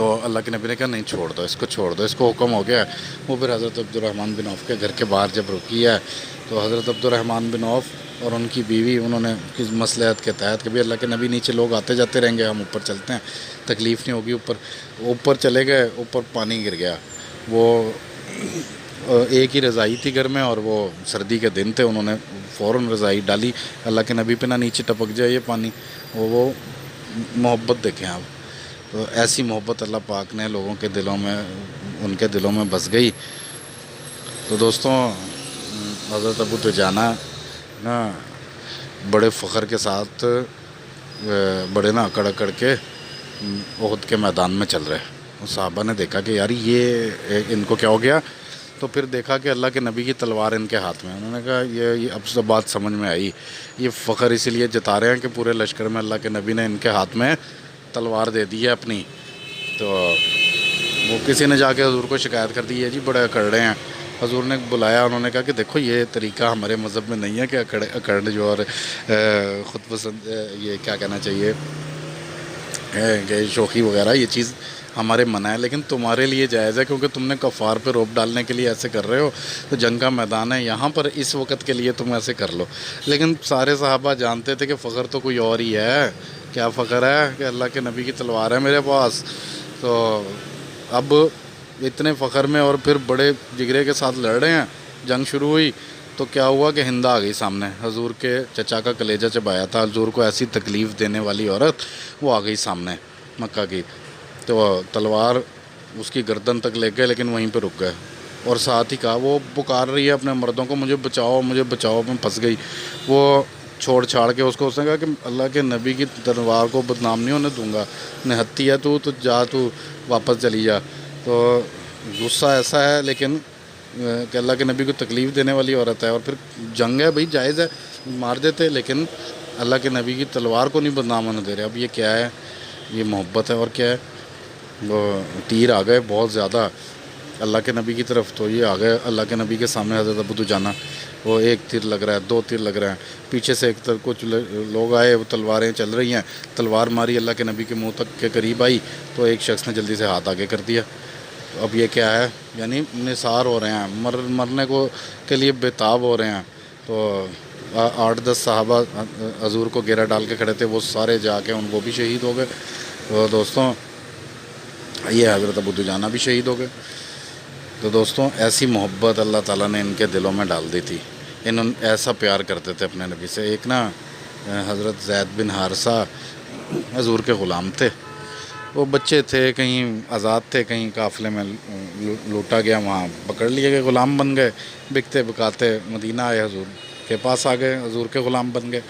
تو اللہ کے نبی نے کہا نہیں چھوڑ دو اس کو حکم ہو گیا. وہ پھر حضرت عبدالرحمن بن عوف کے گھر کے باہر جب رکی ہے تو حضرت عبدالرحمن بن عوف اور ان کی بیوی انہوں نے کس مصلحت کے تحت کہ بھی اللہ کے نبی نیچے لوگ آتے جاتے رہیں گے, ہم اوپر چلتے ہیں, تکلیف نہیں ہوگی, اوپر چلے گئے. اوپر پانی گر گیا. وہ ایک ہی رضائی تھی گھر میں اور وہ سردی کے دن تھے. انہوں نے فوراً رضائی ڈالی اللہ کے نبی پہ نہ نیچے ٹپک جائے یہ پانی. وہ محبت دیکھیں آپ. تو ایسی محبت اللہ پاک نے لوگوں کے دلوں میں ان کے دلوں میں بس گئی. تو دوستوں حضرت ابو دجانہ نا بڑے فخر کے ساتھ بڑے نا اکڑ اکڑ کے احد کے میدان میں چل رہے. صحابہ نے دیکھا کہ یار یہ ان کو کیا ہو گیا. تو پھر دیکھا کہ اللہ کے نبی کی تلوار ان کے ہاتھ میں. انہوں نے کہا یہ اب سے بات سمجھ میں آئی, یہ فخر اسی لیے جتا رہے ہیں کہ پورے لشکر میں اللہ کے نبی نے ان کے ہاتھ میں تلوار دے دی ہے اپنی. تو وہ کسی نے جا کے حضور کو شکایت کر دی ہے جی بڑے اکڑ رہے ہیں. حضور نے بلایا, انہوں نے کہا کہ دیکھو یہ طریقہ ہمارے مذہب میں نہیں ہے کہ اکڑ جو اور خود پسند یہ کیا کہنا چاہیے کہ شوخی وغیرہ یہ چیز ہمارے منع ہے, لیکن تمہارے لیے جائز ہے کیونکہ تم نے کفار پہ روب ڈالنے کے لیے ایسے کر رہے ہو. تو جنگ کا میدان ہے یہاں پر, اس وقت کے لیے تم ایسے کر لو. لیکن سارے صحابہ جانتے تھے کہ فخر تو کوئی اور ہی ہے. کیا فخر ہے کہ اللہ کے نبی کی تلوار ہے میرے پاس. تو اب اتنے فخر میں اور پھر بڑے جگرے کے ساتھ لڑ رہے ہیں. جنگ شروع ہوئی تو کیا ہوا کہ ہند آ گئی سامنے. حضور کے چچا کا کلیجہ چبایا تھا حضور کو ایسی تکلیف دینے والی عورت, وہ آ گئی سامنے مکہ کی. تو تلوار اس کی گردن تک لے گئے لیکن وہیں پہ رک گئے. اور ساتھ ہی کہا وہ پکار رہی ہے اپنے مردوں کو مجھے بچاؤ میں پھنس گئی. وہ چھوڑ چھاڑ کے اس نے کہا کہ اللہ کے نبی کی تلوار کو بدنام نہیں ہونے دوں گا. نہتی ہے تو جا, تو واپس چلی جا. تو غصہ ایسا ہے لیکن کہ اللہ کے نبی کو تکلیف دینے والی عورت ہے. اور پھر جنگ ہے بھائی جائز ہے مار دیتے, لیکن اللہ کے نبی کی تلوار کو نہیں بدنام ہونے دے رہے. اب یہ کیا ہے, یہ محبت ہے اور کیا ہے. وہ تیر آ گئے بہت زیادہ اللہ کے نبی کی طرف. تو یہ آ گئے اللہ کے نبی کے سامنے حضرت ابو دجانہ. وہ ایک تیر لگ رہا ہے, دو تیر لگ رہے ہیں, پیچھے سے ایک طرف کچھ لوگ آئے, وہ تلواریں چل رہی ہیں. تلوار ماری اللہ کے نبی کے منہ تک کے قریب آئی تو ایک شخص نے جلدی سے ہاتھ آگے کر دیا. اب یہ کیا ہے, یعنی نثار ہو رہے ہیں, مرنے کو کے لیے بےتاب ہو رہے ہیں. تو 8-10 صحابہ حضور کو گھیرا ڈال کے کھڑے تھے, وہ سارے جا کے وہ بھی شہید ہو گئے. تو دوستوں یہ حضرت ابو دجانہ بھی شہید ہو گئے. تو دوستوں ایسی محبت اللہ تعالیٰ نے ان کے دلوں میں ڈال دی تھی. ایسا پیار کرتے تھے اپنے نبی سے. ایک نا حضرت زید بن حارثہ حضور کے غلام تھے. وہ بچے تھے, کہیں آزاد تھے, کہیں قافلے میں لوٹا گیا, وہاں پکڑ لیے گئے, غلام بن گئے. بکتے بکاتے مدینہ آئے, حضور کے پاس آ گئے, حضور کے غلام بن گئے.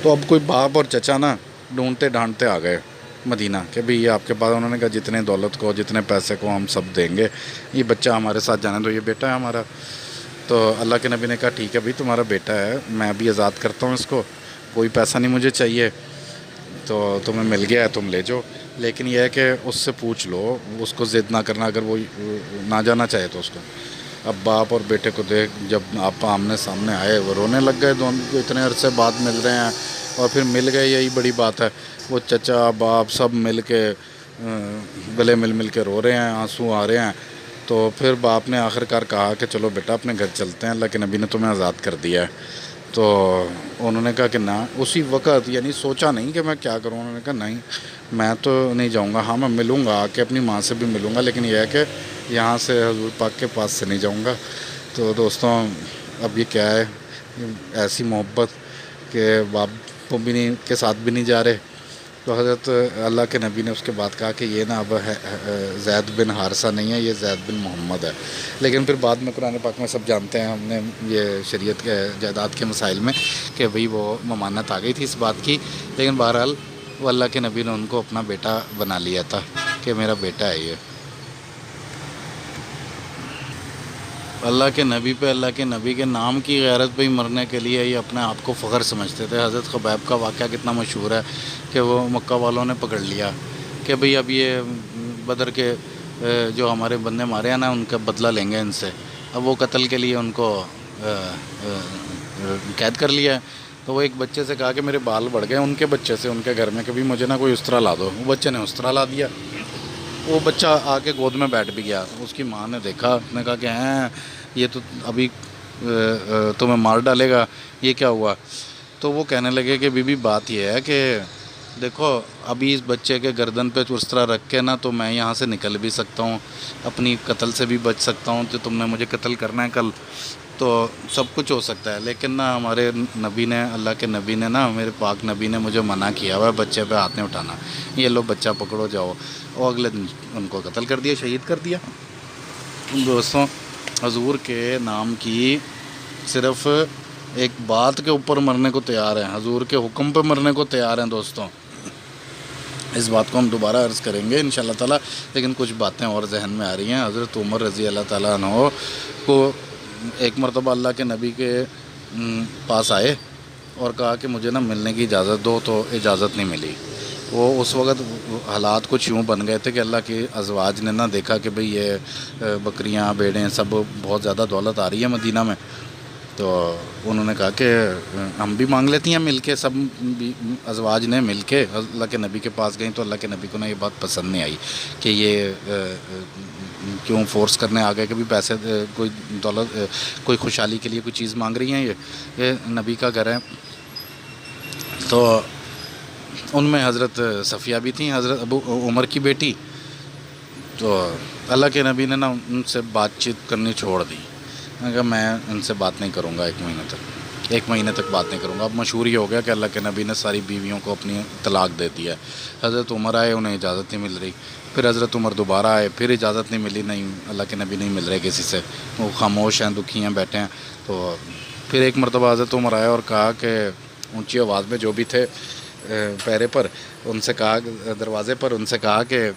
تو اب کوئی باپ اور چچا نا ڈھونڈتے ڈھانڈتے آ گئے مدینہ کہ بھئی یہ آپ کے پاس. انہوں نے کہا جتنے دولت کو جتنے پیسے کو ہم سب دیں گے, یہ بچہ ہمارے ساتھ جانے دو, یہ بیٹا ہے ہمارا. تو اللہ کے نبی نے کہا ٹھیک ہے بھئی تمہارا بیٹا ہے, میں بھی آزاد کرتا ہوں اس کو, کوئی پیسہ نہیں مجھے چاہیے, تو تمہیں مل گیا ہے تم لے جاؤ. لیکن یہ ہے کہ اس سے پوچھ لو, اس کو ضد نہ کرنا, اگر وہ نہ جانا چاہے تو اس کو. اب باپ اور بیٹے کو دیکھ جب آپ آمنے سامنے آئے, وہ رونے لگ گئے. دونوں اتنے عرصے بعد مل رہے ہیں اور پھر مل گئے, یہی بڑی بات ہے. وہ چچا باپ سب مل کے گلے مل کے رو رہے ہیں, آنسو آ رہے ہیں. تو پھر باپ نے آخر کار کہا کہ چلو بیٹا اپنے گھر چلتے ہیں, اللہ کے نبی نے تمہیں آزاد کر دیا ہے. تو انہوں نے کہا کہ نہ, اسی وقت یعنی سوچا نہیں کہ میں کیا کروں. انہوں نے کہا نہیں میں تو نہیں جاؤں گا, ہاں میں ملوں گا, آ کے اپنی ماں سے بھی ملوں گا, لیکن یہ ہے کہ یہاں سے حضور پاک کے پاس سے نہیں جاؤں گا. تو دوستوں اب یہ کیا ہے, ایسی محبت کہ باپ بھی نہیں کے ساتھ بھی نہیں جا رہے. تو حضرت اللہ کے نبی نے اس کے بعد کہا کہ یہ نا اب زید بن حارثہ نہیں ہے, یہ زید بن محمد ہے. لیکن پھر بعد میں قرآن پاک میں سب جانتے ہیں, ہم نے یہ شریعت کے جائیداد کے مسائل میں کہ بھئی وہ ممانت آ گئی تھی اس بات کی. لیکن بہرحال وہ اللہ کے نبی نے ان کو اپنا بیٹا بنا لیا تھا کہ میرا بیٹا ہے یہ. اللہ کے نبی پہ, اللہ کے نبی کے نام کی غیرت پہ ہی مرنے کے لیے یہ اپنے آپ کو فخر سمجھتے تھے. حضرت خبیب کا واقعہ کتنا مشہور ہے کہ وہ مکہ والوں نے پکڑ لیا کہ بھئی اب یہ بدر کے جو ہمارے بندے مارے ہیں نا ان کا بدلہ لیں گے ان سے. اب وہ قتل کے لیے ان کو قید کر لیا ہے. تو وہ ایک بچے سے کہا کہ میرے بال بڑھ گئے ان کے بچے سے ان کے گھر میں، کبھی مجھے نا کوئی استرا لا دو. وہ بچے نے استرا لا دیا. وہ بچہ آ کے گود میں بیٹھ بھی گیا. اس کی ماں نے دیکھا، نے کہا کہ ہیں یہ تو ابھی تمہیں مار ڈالے گا، یہ کیا ہوا؟ تو وہ کہنے لگے کہ بی بی بات یہ ہے کہ دیکھو ابھی اس بچے کے گردن پہ اس طرح رکھ کے نا تو میں یہاں سے نکل بھی سکتا ہوں، اپنی قتل سے بھی بچ سکتا ہوں. تو تم نے مجھے قتل کرنا ہے کل تو سب کچھ ہو سکتا ہے، لیکن نا ہمارے نبی نے، اللہ کے نبی نے نا، میرے پاک نبی نے مجھے منع کیا ہوا ہے بچے پہ ہاتھ نہیں اٹھانا. یہ لو بچہ پکڑو جاؤ. اور اگلے دن ان کو قتل کر دیا، شہید کر دیا. دوستوں حضور کے نام کی صرف ایک بات کے اوپر مرنے کو تیار ہیں، حضور کے حکم پہ مرنے کو تیار ہیں. دوستوں اس بات کو ہم دوبارہ عرض کریں گے انشاءاللہ تعالیٰ، لیکن کچھ باتیں اور ذہن میں آ رہی ہیں. حضرت عمر رضی اللہ تعالیٰ عنہ کو ایک مرتبہ اللہ کے نبی کے پاس آئے اور کہا کہ مجھے نا ملنے کی اجازت دو، تو اجازت نہیں ملی. وہ اس وقت حالات کچھ یوں بن گئے تھے کہ اللہ کی ازواج نے نا دیکھا کہ بھئی یہ بکریاں بھیڑیں سب بہت زیادہ دولت آ رہی ہے مدینہ میں، تو انہوں نے کہا کہ ہم بھی مانگ لیتی ہیں مل کے. سب ازواج نے مل کے اللہ کے نبی کے پاس گئیں. تو اللہ کے نبی کو نا یہ بات پسند نہیں آئی کہ یہ کیوں فورس کرنے آ گئے کہ بھی پیسے کوئی دولت کوئی خوشحالی کے لیے کوئی چیز مانگ رہی ہیں. یہ نبی کا گھر ہے. تو ان میں حضرت صفیہ بھی تھیں، حضرت ابو عمر کی بیٹی. تو اللہ کے نبی نے نا ان سے بات چیت کرنی چھوڑ دی. میں نے کہا میں ان سے بات نہیں کروں گا ایک مہینے تک بات نہیں کروں گا. اب مشہور یہ ہو گیا کہ اللہ کے نبی نے ساری بیویوں کو اپنی طلاق دے دیا ہے. حضرت عمر آئے، انہیں اجازت نہیں مل رہی. پھر حضرت عمر دوبارہ آئے، پھر اجازت نہیں ملی. نہیں، اللہ کے نبی نہیں مل رہے کسی سے، وہ خاموش ہیں، دکھی ہیں، بیٹھے ہیں. تو پھر ایک مرتبہ حضرت عمر آئے اور کہا کہ اونچی آواز میں جو بھی تھے پیرے پر ان سے کہا، دروازے پر ان سے کہا کہ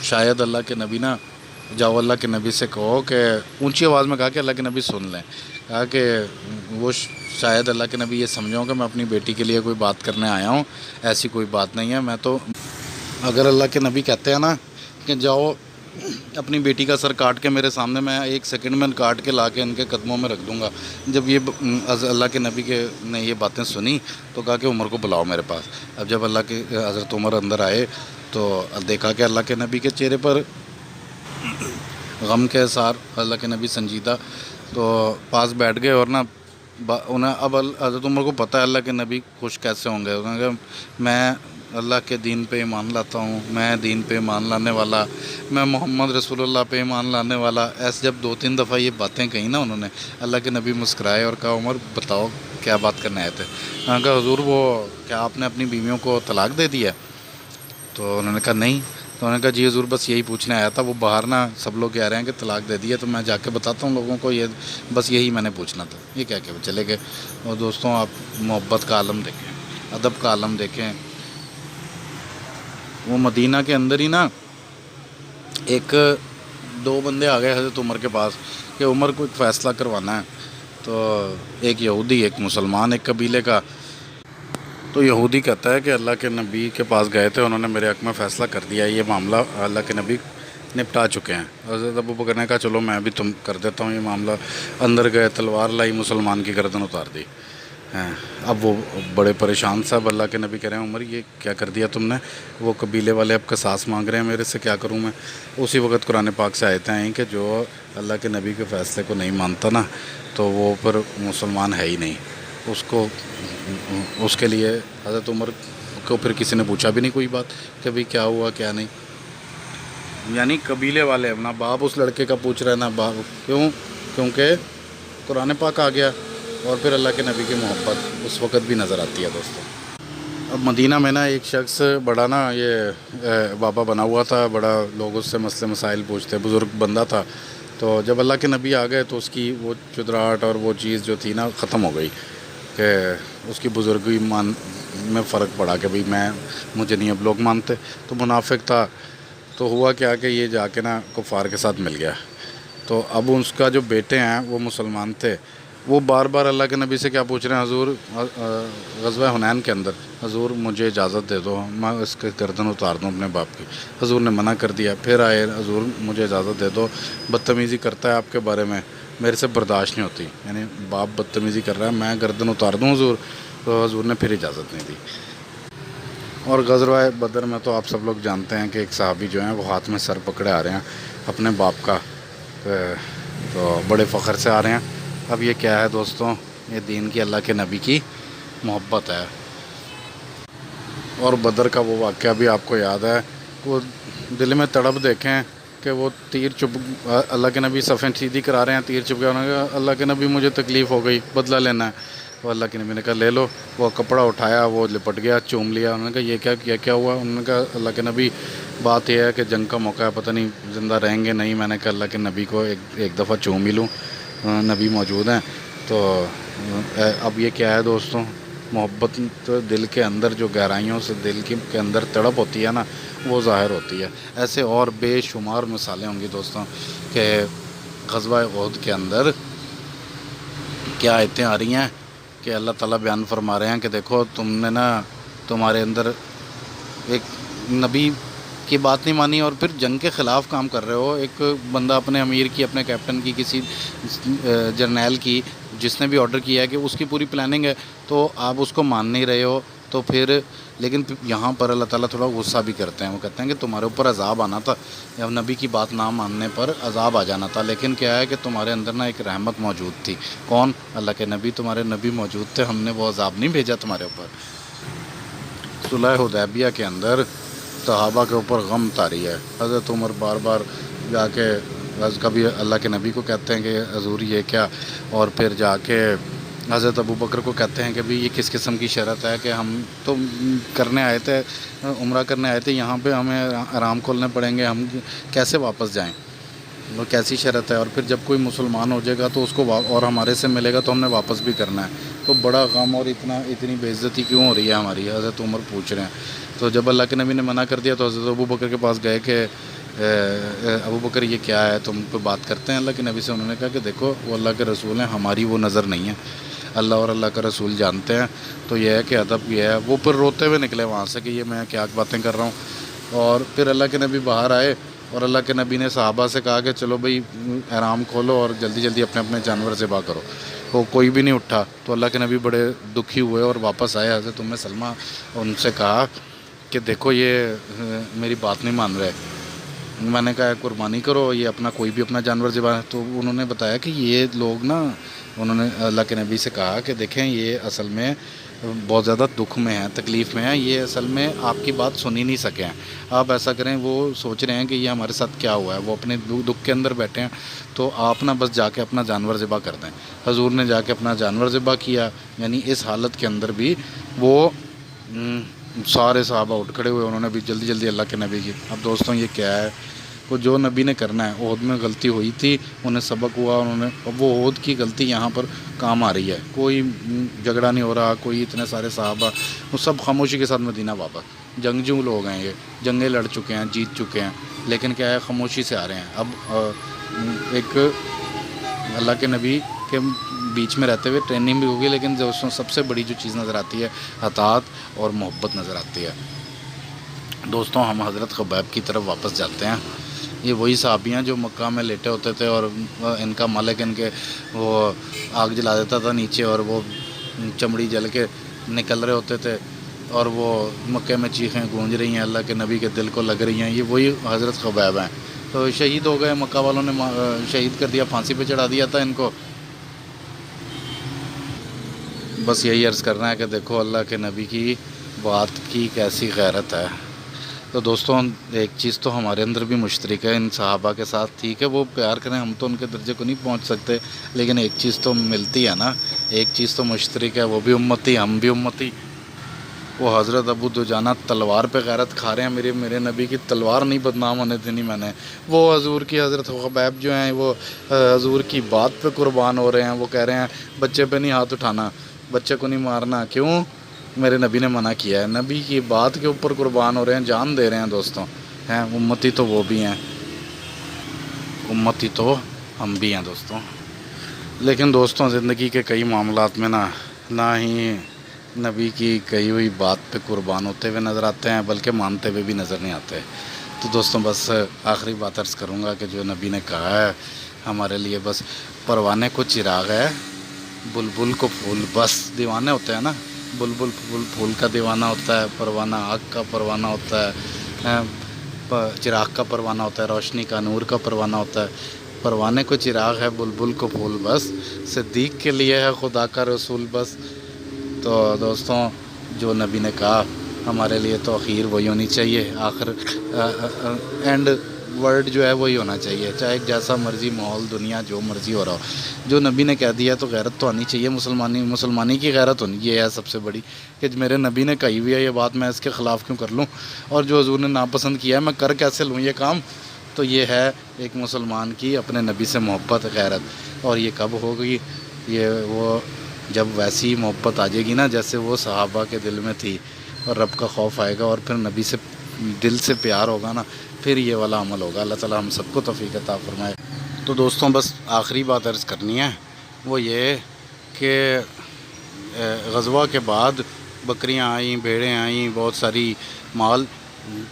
شاید اللہ کے نبی نا، جاؤ اللہ کے نبی سے کہو کہ، اونچی آواز میں کہا کہ اللہ کے نبی سن لیں. کہا کہ وہ شاید اللہ کے نبی یہ سمجھو کہ میں اپنی بیٹی کے لیے کوئی بات کرنے آیا ہوں، ایسی کوئی بات نہیں ہے. میں تو اگر اللہ کے نبی کہتے ہیں نا کہ جاؤ اپنی بیٹی کا سر کاٹ کے میرے سامنے، میں ایک سیکنڈ میں کاٹ کے لا کے ان کے قدموں میں رکھ دوں گا. جب یہ اللہ کے نبی کے نے یہ باتیں سنی تو کہا کہ عمر کو بلاؤ میرے پاس. اب جب اللہ کے حضرت عمر اندر آئے تو دیکھا کہ اللہ کے نبی کے چہرے پر غم کے اثار، اللہ کے نبی سنجیدہ. تو پاس بیٹھ گئے اور نا انہیں اب حضرت عمر کو پتہ ہے اللہ کے نبی خوش کیسے ہوں گے. انہوں نے کہا میں اللہ کے دین پہ ایمان لاتا ہوں، میں دین پہ ایمان لانے والا، میں محمد رسول اللہ پہ ایمان لانے والا. ایسے جب 2-3 دفعہ یہ باتیں کہیں نا انہوں نے، اللہ کے نبی مسکرائے اور کہا عمر بتاؤ کیا بات کرنے آئے تھے؟ میں نے کہا حضور وہ کیا آپ نے اپنی بیویوں کو طلاق دے دیا؟ تو انہوں نے کہا نہیں. تو انہوں نے کہا جی حضور بس یہی پوچھنے آیا تھا، وہ باہر نا سب لوگ کہہ رہے ہیں کہ طلاق دے دی ہے، تو میں جا کے بتاتا ہوں لوگوں کو، یہ بس یہی میں نے پوچھنا تھا. یہ کہہ کے چلے گئے. اور دوستوں آپ محبت کا عالم دیکھیں، ادب کا عالم دیکھیں. وہ مدینہ کے اندر ہی نا 2 بندے آ گئے حضرت عمر کے پاس کہ عمر کو ایک فیصلہ کروانا ہے. تو ایک یہودی، ایک مسلمان، ایک قبیلے کا. تو یہودی کہتا ہے کہ اللہ کے نبی کے پاس گئے تھے، انہوں نے میرے حق میں فیصلہ کر دیا، یہ معاملہ اللہ کے نبی نپٹا چکے ہیں. حضرت ابو بکر نے کہا چلو میں بھی تم کر دیتا ہوں یہ معاملہ. اندر گئے، تلوار لائی، مسلمان کی گردن اتار دی. اب وہ بڑے پریشان صاحب اللہ کے نبی کہہ رہے ہیں عمر یہ کیا کر دیا تم نے؟ وہ قبیلے والے اب قصاص مانگ رہے ہیں میرے سے، کیا کروں میں؟ اسی وقت قرآن پاک سے آیتیں آئیں کہ جو اللہ کے نبی کے فیصلے کو نہیں مانتا نا تو وہ پھر مسلمان ہے ہی نہیں. اس کے لیے حضرت عمر کو پھر کسی نے پوچھا بھی نہیں کوئی بات کہ بھئی کیا ہوا کیا نہیں. یعنی قبیلے والے نہ باپ اس لڑکے کا پوچھ رہے نہ باپ. کیونکہ قرآن پاک آ گیا اور پھر اللہ کے نبی کی محبت اس وقت بھی نظر آتی ہے. دوستوں اب مدینہ میں نا ایک شخص بڑا نا یہ بابا بنا ہوا تھا، بڑا لوگ اس سے مسئلے مسائل پوچھتے، بزرگ بندہ تھا. تو جب اللہ کے نبی آ گئے تو اس کی وہ چدراہٹ اور وہ چیز جو تھی نا ختم ہو گئی کہ اس کی بزرگی میں فرق پڑا کہ بھئی مجھے نہیں اب لوگ مانتے. تو منافق تھا. تو ہوا کیا کہ یہ جا کے نا کفار کے ساتھ مل گیا. تو اب اس کا جو بیٹے ہیں وہ مسلمان تھے، وہ بار بار اللہ کے نبی سے کیا پوچھ رہے ہیں حضور غزوہ حنین کے اندر، حضور مجھے اجازت دے دو میں اس کے گردن اتار دوں اپنے باپ کی. حضور نے منع کر دیا. پھر آئے حضور مجھے اجازت دے دو، بدتمیزی کرتا ہے آپ کے بارے میں. میرے سے برداشت نہیں ہوتی، یعنی باپ بدتمیزی کر رہا ہے، میں گردن اتار دوں حضور، تو حضور نے پھر اجازت نہیں دی۔ اور غزوہ بدر میں تو آپ سب لوگ جانتے ہیں کہ ایک صحابی جو ہیں وہ ہاتھ میں سر پکڑے آ رہے ہیں اپنے باپ کا، تو بڑے فخر سے آ رہے ہیں۔ اب یہ کیا ہے دوستوں، یہ دین کی، اللہ کے نبی کی محبت ہے۔ اور بدر کا وہ واقعہ بھی آپ کو یاد ہے، وہ دل میں تڑپ دیکھیں کہ وہ تیر چپ، اللہ کے نبی صفیں سیدھی کرا رہے ہیں، تیر چپ گیا، انہوں نے کہا اللہ کے نبی مجھے تکلیف ہو گئی، بدلہ لینا ہے۔ تو اللہ کے نبی نے کہا لے لو، وہ کپڑا اٹھایا، وہ لپٹ گیا، چوم لیا۔ انہوں نے کہا یہ کیا کیا، کیا ہوا؟ انہوں نے کہا اللہ کے نبی بات یہ ہے کہ جنگ کا موقع ہے، پتہ نہیں زندہ رہیں گے نہیں۔ میں نے کہا اللہ کے نبی کو ایک دفعہ چوم ہی لوں، نبی موجود ہیں۔ تو اب یہ کیا ہے دوستوں، محبت تو دل کے اندر جو گہرائیوں سے دل کے اندر تڑپ ہوتی ہے نا، وہ ظاہر ہوتی ہے۔ ایسے اور بے شمار مثالیں ہوں گی دوستوں کہ غزوہ احد کے اندر کیا آیتیں آ رہی ہیں کہ اللہ تعالیٰ بیان فرما رہے ہیں کہ دیکھو تم نے نا، تمہارے اندر ایک نبی کی بات نہیں مانی اور پھر جنگ کے خلاف کام کر رہے ہو۔ ایک بندہ اپنے امیر کی، اپنے کیپٹن کی، کسی جرنیل کی، جس نے بھی آرڈر کیا ہے کہ اس کی پوری پلاننگ ہے، تو آپ اس کو مان نہیں رہے ہو۔ تو پھر لیکن یہاں پر اللہ تعالیٰ تھوڑا غصہ بھی کرتے ہیں، وہ کہتے ہیں کہ تمہارے اوپر عذاب آنا تھا، نبی کی بات نہ ماننے پر عذاب آ جانا تھا، لیکن کیا ہے کہ تمہارے اندر نا ایک رحمت موجود تھی۔ کون؟ اللہ کے نبی، تمہارے نبی موجود تھے، ہم نے وہ عذاب نہیں بھیجا تمہارے اوپر۔ صلح حدیبیہ کے اندر صحابہ کے اوپر غم طاری ہے، حضرت عمر بار بار جا کے کبھی اللہ کے نبی کو کہتے ہیں کہ حضور یہ کیا، اور پھر جا کے حضرت ابو بکر کو کہتے ہیں کہ بھی یہ کس قسم کی شرط ہے کہ ہم تو کرنے آئے تھے، عمرہ کرنے آئے تھے، یہاں پہ ہمیں آرام کھولنے پڑیں گے، ہم کیسے واپس جائیں، وہ کیسی شرط ہے؟ اور پھر جب کوئی مسلمان ہو جائے گا تو اس کو اور ہمارے سے ملے گا تو ہم نے واپس بھی کرنا ہے، تو بڑا غم اور اتنی بے عزتی کیوں ہو رہی ہے ہماری؟ حضرت عمر پوچھ رہے ہیں۔ تو جب اللہ کے نبی نے منع کر دیا تو حضرت ابو بکر کے پاس گئے کہ ابو بکر یہ کیا ہے، تم پہ بات کرتے ہیں اللہ کے نبی سے؟ انہوں نے کہا کہ دیکھو وہ اللہ کے رسول ہیں، ہماری وہ نظر نہیں ہے، اللہ اور اللہ کا رسول جانتے ہیں، تو یہ ہے کہ ادب یہ ہے۔ وہ پھر روتے ہوئے نکلے وہاں سے کہ یہ میں کیا باتیں کر رہا ہوں۔ اور پھر اللہ کے نبی باہر آئے اور اللہ کے نبی نے صحابہ سے کہا کہ چلو بھئی احرام کھولو اور جلدی جلدی اپنے اپنے جانور ذبح کرو۔ وہ کوئی بھی نہیں اٹھا، تو اللہ کے نبی بڑے دکھی ہوئے اور واپس آئے۔ حضرت ام سلمہ ان سے کہا کہ دیکھو یہ میری بات نہیں مان رہے۔ میں نے کہا قربانی کرو، یہ اپنا کوئی بھی اپنا جانور ذبح۔ تو انہوں نے بتایا کہ یہ لوگ نا، انہوں نے اللہ کے نبی سے کہا کہ دیکھیں یہ اصل میں بہت زیادہ دکھ میں ہیں، تکلیف میں ہیں، یہ اصل میں آپ کی بات سن ہی نہیں سکے ہیں۔ آپ ایسا کریں، وہ سوچ رہے ہیں کہ یہ ہمارے ساتھ کیا ہوا ہے، وہ اپنے دکھ کے اندر بیٹھے ہیں، تو آپ نا بس جا کے اپنا جانور ذبح کر دیں۔ حضور نے جا کے اپنا جانور ذبح کیا، یعنی اس حالت کے اندر بھی وہ سارے صحابہ اٹھ کھڑے ہوئے، انہوں نے بھی جلدی جلدی اللہ کے نبی کی۔ اب دوستوں یہ کیا ہے، وہ جو نبی نے کرنا ہے، احد میں غلطی ہوئی تھی، انہیں سبق ہوا، انہوں نے، اب وہ احد کی غلطی یہاں پر کام آ رہی ہے۔ کوئی جھگڑا نہیں ہو رہا، کوئی اتنے سارے صحابہ وہ سب خاموشی کے ساتھ مدینہ واپس۔ جنگجو لوگ ہیں، یہ جنگیں لڑ چکے ہیں، جیت چکے ہیں، لیکن کیا ہے خاموشی سے آ رہے ہیں۔ اب ایک اللہ کے نبی کے بیچ میں رہتے ہوئے ٹریننگ بھی ہوگی، لیکن دوستوں سب سے بڑی جو چیز نظر آتی ہے اطاعت اور محبت نظر آتی ہے۔ دوستوں ہم حضرت خبیب کی طرف واپس جاتے ہیں۔ یہ وہی صحابی ہیں جو مکہ میں لیٹے ہوتے تھے اور ان کا مالک ان کے وہ آگ جلا دیتا تھا نیچے، اور وہ چمڑی جل کے نکل رہے ہوتے تھے، اور وہ مکے میں چیخیں گونج رہی ہیں، اللہ کے نبی کے دل کو لگ رہی ہیں۔ یہ وہی حضرت خبیب ہیں، تو شہید ہو گئے، مکہ والوں نے شہید کر دیا، پھانسی پہ چڑھا دیا تھا ان کو۔ بس یہی عرض کرنا ہے کہ دیکھو اللہ کے نبی کی بات کی کیسی غیرت ہے۔ تو دوستوں ایک چیز تو ہمارے اندر بھی مشترک ہے ان صحابہ کے ساتھ، ٹھیک ہے وہ پیار کریں، ہم تو ان کے درجے کو نہیں پہنچ سکتے، لیکن ایک چیز تو ملتی ہے نا، ایک چیز تو مشترک ہے، وہ بھی امتی، ہم بھی امتی۔ وہ حضرت ابو دجانہ تلوار پہ غیرت کھا رہے ہیں، میرے نبی کی تلوار نہیں بدنام ہونے دینی میں نے۔ وہ حضور کی حضرت خبیب جو ہیں وہ حضور کی بات پہ قربان ہو رہے ہیں، وہ کہہ رہے ہیں بچے پہ نہیں ہاتھ اٹھانا، بچے کو نہیں مارنا، کیوں؟ میرے نبی نے منع کیا ہے، نبی کی بات کے اوپر قربان ہو رہے ہیں، جان دے رہے ہیں دوستوں ہیں۔ امتی تو وہ بھی ہیں، امتی تو ہم بھی ہیں دوستوں۔ لیکن دوستوں زندگی کے کئی معاملات میں نہ ہی نبی کی کہی ہوئی بات پہ قربان ہوتے ہوئے نظر آتے ہیں، بلکہ مانتے ہوئے بھی نظر نہیں آتے۔ تو دوستوں بس آخری بات عرض کروں گا کہ جو نبی نے کہا ہے ہمارے لیے بس پروانے کو چراغ ہے، بلبل کو پھول. بس دیوانے ہوتے ہیں نا، بلبل پھول کا دیوانہ ہوتا ہے، پروانہ آگ کا پروانہ ہوتا ہے، چراغ کا پروانہ ہوتا ہے، روشنی کا نور کا پروانہ ہوتا ہے. پروانے کو چراغ ہے، بلبل کو پھول بس، صدیق کے لیے ہے خدا کا رسول بس. تو دوستوں، جو نبی نے کہا ہمارے لیے تو اخیر وہی ہونی چاہیے، آخر اینڈ ورڈ جو ہے وہی ہونا چاہیے، چاہے جیسا مرضی ماحول دنیا جو مرضی ہو رہا ہو. جو نبی نے کہہ دیا تو غیرت تو آنی چاہیے، مسلمانی کی غیرت ہونی یہ ہے سب سے بڑی، کہ میرے نبی نے کہی ہوئی ہے یہ بات، میں اس کے خلاف کیوں کر لوں، اور جو حضور نے ناپسند کیا ہے میں کر کیسے لوں یہ کام. تو یہ ہے ایک مسلمان کی اپنے نبی سے محبت، غیرت. اور یہ کب ہوگی؟ یہ وہ جب ویسی محبت آ جائے گی نا جیسے وہ صحابہ کے دل میں تھی، اور رب کا خوف آئے گا، اور پھر نبی سے دل سے پیار ہوگا نا، پھر یہ والا عمل ہوگا. اللہ تعالیٰ ہم سب کو توفیق عطا فرمائے. تو دوستوں، بس آخری بات عرض کرنی ہے، وہ یہ کہ غزوہ کے بعد بکریاں آئیں، بھیڑیں آئیں، بہت ساری مال.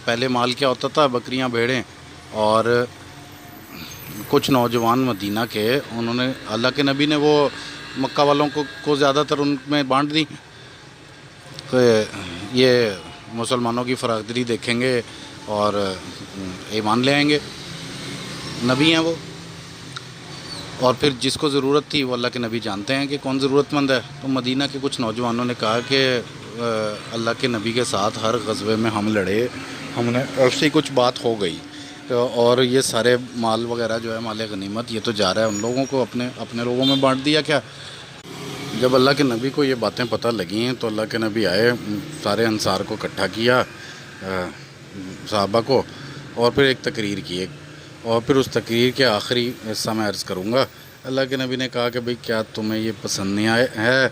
پہلے مال کیا ہوتا تھا؟ بکریاں، بھیڑیں. اور کچھ نوجوان مدینہ کے، انہوں نے اللہ کے نبی نے وہ مکہ والوں کو زیادہ تر ان میں بانٹ دی کہ یہ مسلمانوں کی فرادری دیکھیں گے اور ایمان لے آئیں گے، نبی ہیں وہ. اور پھر جس کو ضرورت تھی وہ اللہ کے نبی جانتے ہیں کہ کون ضرورت مند ہے. تو مدینہ کے کچھ نوجوانوں نے کہا کہ اللہ کے نبی کے ساتھ ہر غزوے میں ہم لڑے، ہم نے ایسی کچھ بات ہو گئی، اور یہ سارے مال وغیرہ جو ہے مال غنیمت یہ تو جا رہا ہے ان لوگوں کو، اپنے لوگوں میں بانٹ دیا کیا. جب اللہ کے نبی کو یہ باتیں پتہ لگیں تو اللہ کے نبی آئے، سارے انصار کو اکٹھا کیا، صحابہ کو، اور پھر ایک تقریر کی. اور پھر اس تقریر کے آخری حصہ میں عرض کروں گا. اللہ کے نبی نے کہا کہ بھئی کیا تمہیں یہ پسند نہیں ہے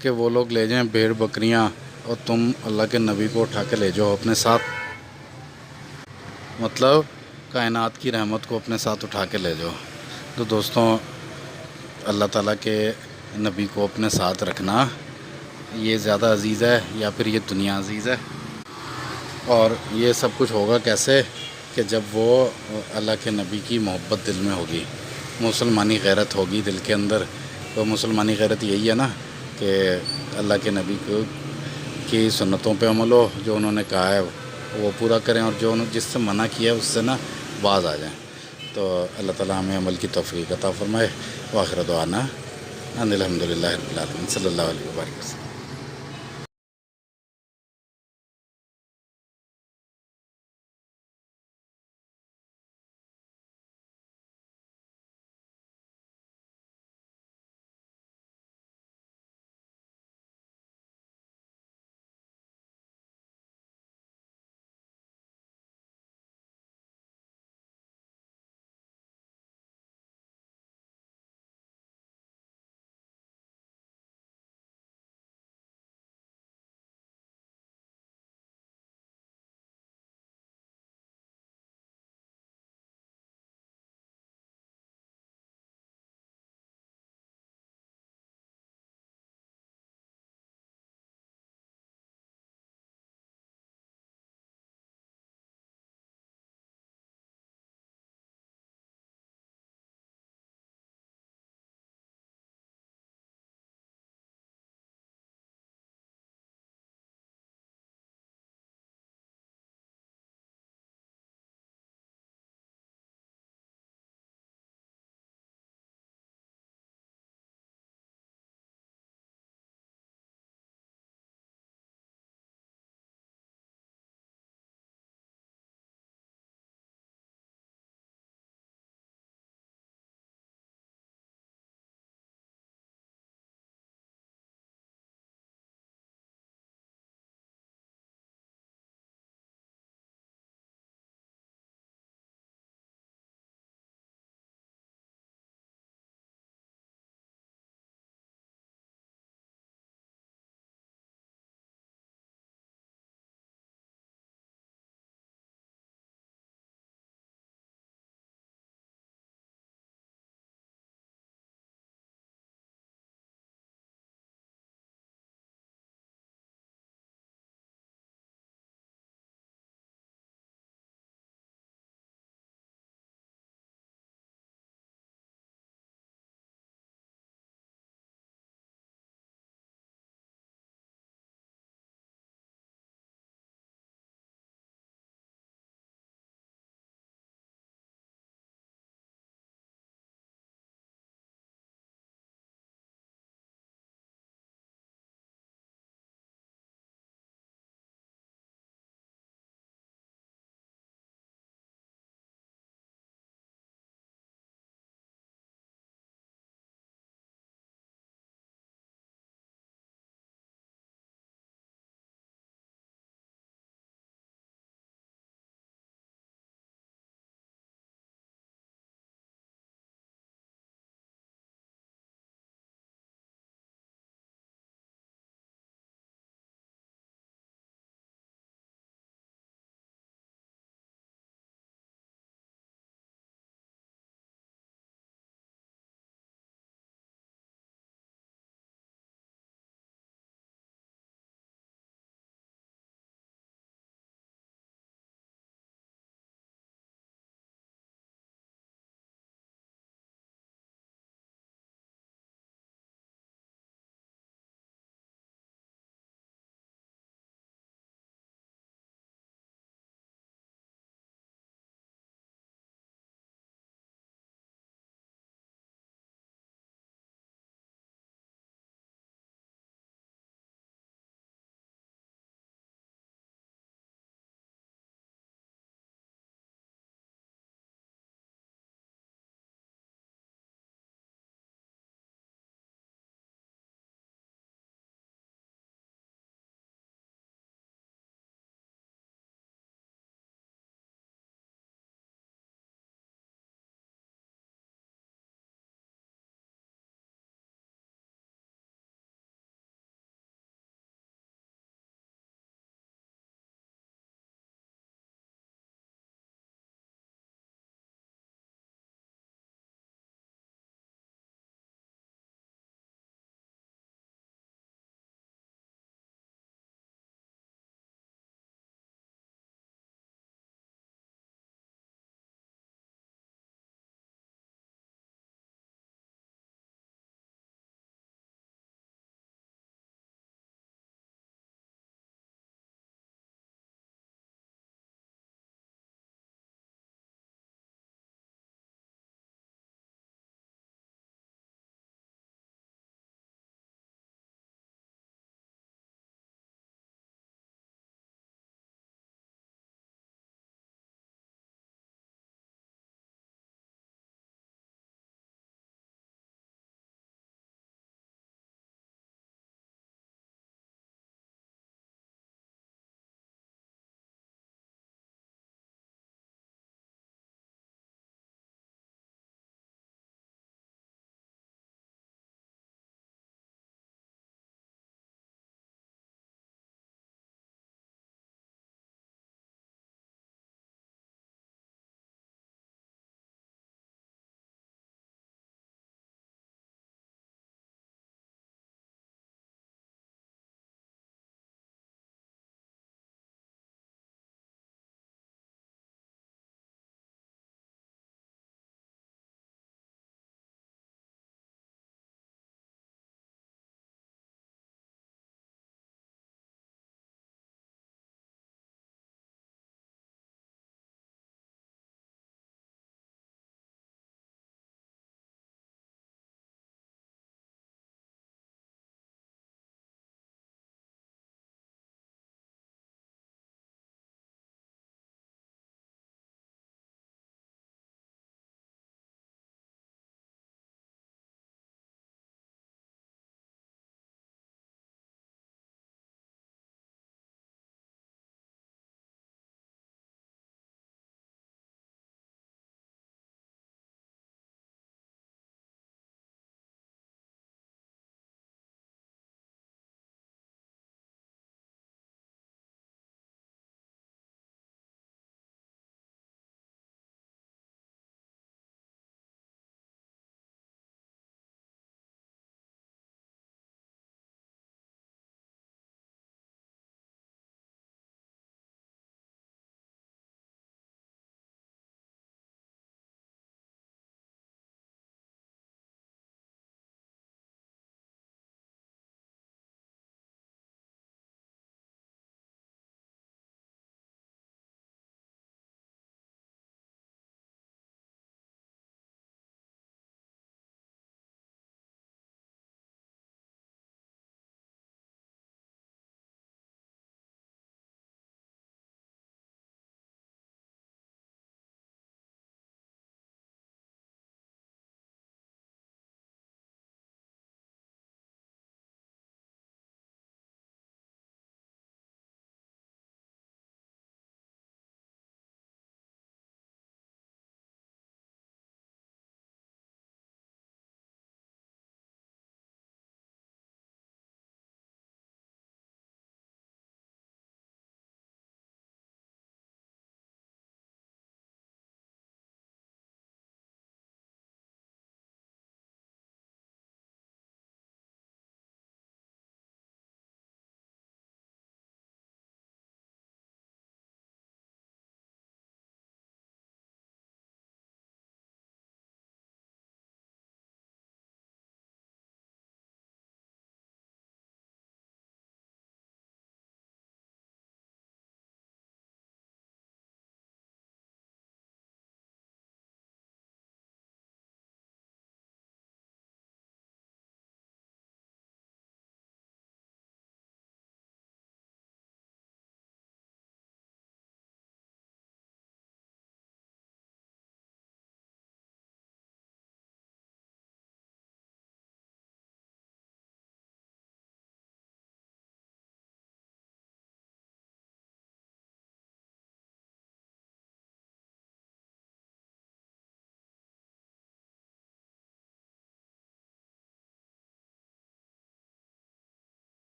کہ وہ لوگ لے جائیں بھیڑ بکریاں اور تم اللہ کے نبی کو اٹھا کے لے جاؤ اپنے ساتھ؟ مطلب کائنات کی رحمت کو اپنے ساتھ اٹھا کے لے جاؤ. تو دوستوں، اللہ تعالیٰ کے نبی کو اپنے ساتھ رکھنا یہ زیادہ عزیز ہے یا پھر یہ دنیا عزیز ہے؟ اور یہ سب کچھ ہوگا کیسے؟ کہ جب وہ اللہ کے نبی کی محبت دل میں ہوگی، مسلمانی غیرت ہوگی دل کے اندر. تو مسلمانی غیرت یہی ہے نا کہ اللہ کے نبی کی سنتوں پہ عمل ہو، جو انہوں نے کہا ہے وہ پورا کریں، اور جو جس سے منع کیا ہے اس سے نا باز آ جائیں. تو اللہ تعالیٰ ہمیں عمل کی توفیق عطا فرمائے. وآخر دعوانا ان الحمدللہ رب العالمین. صلی اللہ علیہ وسلم.